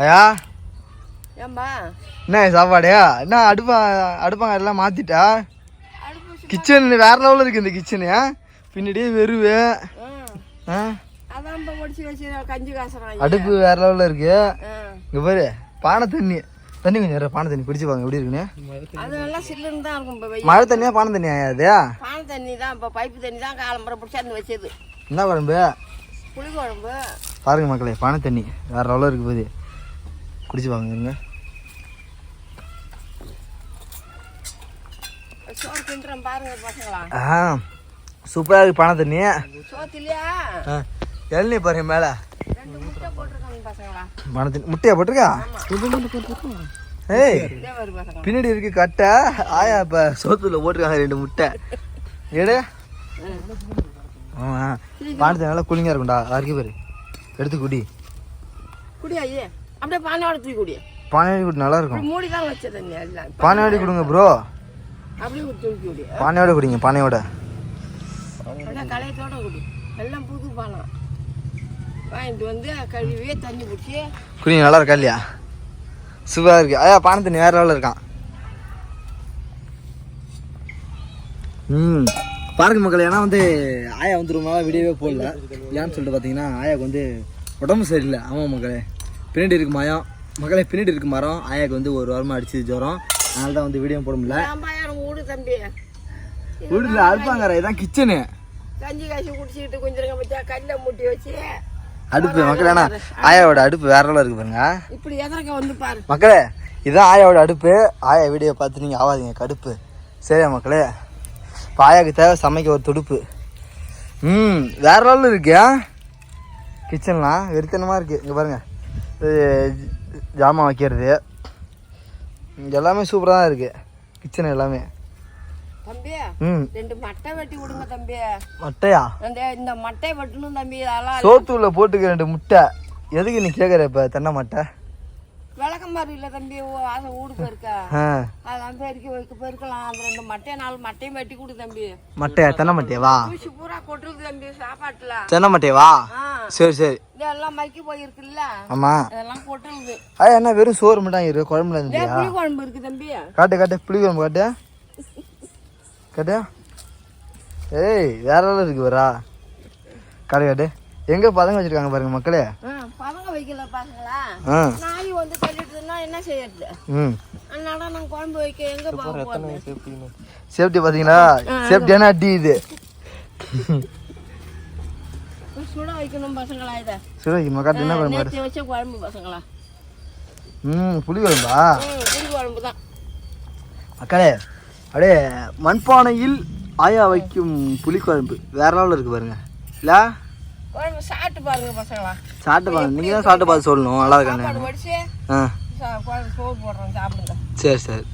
ஐயா ஏம்பா என்ன சாப்பாடு? என்ன அடுப்பாங்க எல்லாம் மாத்திட்டா? கிச்சன் வேற லெவலில் இருக்கு இந்த கிச்சனு. பின்னாடியே வெறுவு. அடுப்பு வேற லெவலில் இருக்கு. இங்க பாரு பானை தண்ணி கொஞ்சம் பானை தண்ணி பிடிச்சு பாருங்க எப்படி இருக்குன்னு. அதெல்லாம் சில்லுன்னு தான் இருக்கும். மழை தண்ணியா பானை தண்ணியா? அது பானை தண்ணி தான். இப்போ பைப்பு தண்ணி தான் காலம்பரை பிடிச்சாந்து வச்சது. என்ன குழம்பு? புளி குழம்பு. பாருங்க மக்களே, பானை தண்ணி வேற லெவலில் இருக்கு போது. குடிச்சு பாருங்க. சோறு தின்றேன் பாருங்க பசங்களா. சூப்பரா இருக்கு பானை தண்ணி. சோத்திலையா இளநீ பாருங்க மேல 2 முட்டை போட்டிருக்காங்க பசங்களா. பானை தண்ணி முட்டையா போட்டிருக்கா? ஏய் பின்னாடி இருக்கு கட்டை. ஆயா இப்ப சோத்துல போட்டிருக்காங்க 2 முட்டை. ஏடு பானை தண்ணி நல்லா கூலிங்கா இருக்கும்டா. அரைக்கி பாரு எடுத்து குடி. குடி ஐயே அப்படியே பானையோட தூக்கி குடி. பானையோட குடி நல்லா இருக்கும். மூடி தான் வச்ச தண்ணி எல்லாம். பானையோட குடுங்க ப்ரோ. அப்படியே தூக்கி குடி. பானையோட குடிங்க. பானையோட களையத்தோட குடி. எல்லாம் புது பானை வாங்கிட்டு வந்து கழுவியே தண்ணி பிடிச்சி குடிங்க. நல்லா இருக்கா இல்லையா? சூப்பராக இருக்கு. ஐயா பானை தண்ணி வேற லெவலில் இருக்கான். பாருங்க மக்கள். ஏன்னா வந்து ஆயா வந்து ரொம்ப நாளாக வீடியோவே போடல. ஏன்னு சொல்லிட்டு பார்த்தீங்கன்னா ஆயாவுக்கு வந்து உடம்பு சரியில்லை. ஆமாம் மக்களே, பின்னாடி இருக்கு மரம் மக்களே, பின்னாடி இருக்கு மரம். ஆயாவுக்கு வந்து ஒரு வாரமாக அடிச்சு ஜுரம். அதனால தான் வந்து வீடியோ போட முடியல. வீடுல அடுப்பாங்க. இதான் கிச்சனு. கஞ்சி காய்ச்சி குடிச்சிக்கிட்டு கொஞ்சம் பச்சா கல்லை மூட்டி வச்சு அடுப்பு மக்களே. ஏன்னா ஆயாவோட அடுப்பு வேற லெவலில் இருக்கு பாருங்க. இப்படி எதற்க வந்து பாரு மக்களே, இதுதான் ஆயாவோட அடுப்பு. ஆயா வீடியோ பார்த்து நீங்கள் ஆகாதீங்க கடுப்பு. சரியா மக்களே? இப்போ ஆயாவுக்கு தேவை சமைக்க ஒரு துடுப்பு. வேற லெவலில் இருக்கு கிச்சன்லாம். வெறித்தனமாக இருக்குது. இங்கே பாருங்கள், ஜாமான் வைக்கிறது எல்லாமே சூப்பராக தான் இருக்குது கிச்சன் எல்லாமே. தம்பி 2 மட்டை வெட்டி விடுங்க தம்பி. மட்டையா? இந்த மட்டை வெட்டணும் தம்பி. சோத்துள்ள போட்டுக்க 2 முட்டை. எதுக்கு நீ கேட்குற இப்போ தென்னை மட்டை? விளக்கம் மாதிரி இல்லை தம்பி. ஆசை ஊடு போயிருக்கா அதெல்லாம் பெருக்கலாம். அந்த 2 மட்டையை 4 மட்டையும் வெட்டி கொடு தம்பி. மட்டையா? தென்னை மட்டையவா? பூசி பூரா கொட்டுறது தம்பி சாப்பாட்டுல. தென்னை மட்டையவா? சரி சரி. இதெல்லாம் மக்கி போயிருக்குல்ல. ஆமா அதெல்லாம் கொட்டுறது. என்ன வெறும் சோறு மட்டும் இருக்கு, குழம்புல இருந்துச்சு. புளி குழம்பு இருக்கு தம்பி. காட்டு புளி குழம்பு காட்டு. ஏய் வேற லெவலில் இருக்கு வரா. காட்டு எங்க பதங்க வச்சிருக்காங்க பாருங்க மக்களே. பதங்க வைக்கல பாருங்களா. நாய் வந்து கட்டிட்டுனா என்ன செய்யறது? அதனால நான் குழம்பு வைக்க எங்க போறோம். சேஃப்டி பாத்தீங்களா? சேஃப்டியான அடி இது. சுட வைக்கணும் பசங்களா. இத சுட வைக்கணும். காட்டு என்ன குழம்பு? நேத்து வச்ச குழம்பு பசங்களா. புளி குழம்பா? புளி குழம்பு தான் மக்களே. அப்படியே மண்பானையில் ஆயா வைக்கும் புளிக்குழம்பு வேற லெவலில் இருக்கு பாருங்க. இல்லை குழம்பு சாப்பிட்டு பாருங்க பசங்களா. சாப்பிட்டு பாருங்க. நீங்கள் தான் சாப்பிட்டு பார்த்து சொல்லணும். நல்லா இருக்கானே. குழம்பு சோறு போடுறோம் சாப்பிடுங்க. சரி சரி.